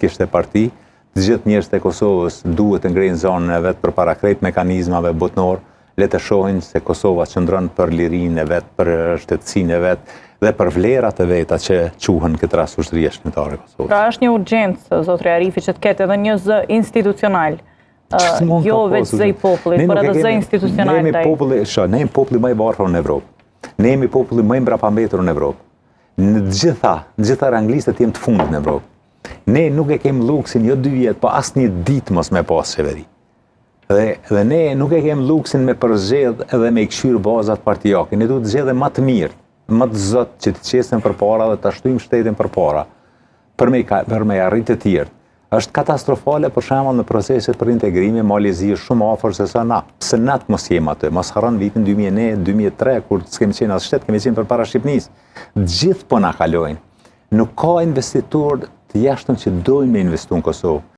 kishte parti, të gjithë njerëzit e Kosovës duhet të ngrejnë zonën e vet përpara krejt mekanizmave botnor, le të shohin se Kosova qëndron për lirinë e vet, për shtetësinë e vet dhe për vlerat e veta që quhen këtë rast ushtria shqiptare e Kosovës. Pra është një urgjencë, zotri Arifi, që të ketë edhe një zë institucional. Jo veç zë i popullit, por edhe zë institucional. Ne jemi populli më i varfër në Evropë. Ne jemi populli më i mbrapambetur në Evropë. Në gjitha ranglistet jemi të fundit në Evropë. Ne nuk e kemi luksin jo 2 vjet, po asnjë ditë mos me pas qeveri. Dhe ne nuk e kemi luksin me përzgjedh edhe me i këshyr bazat partijake. Ne duhet të zgjedhim më të mirë, më të zot që të qesin përpara dhe të ashtojmë shtetin përpara për me arrit të tjerë. Është katastrofale për shembull në proceset për integrimi Malezi është shumë afër se sa na. Pse na të mos jemi aty? Mos harron vitin 2001-2003 kur s'kemi qenë as shtet, kemi qenë përpara Shqipërisë. Gjithë po na kalojnë. Nuk ka investitor të jashtëm që dojnë me investu në Kosovë.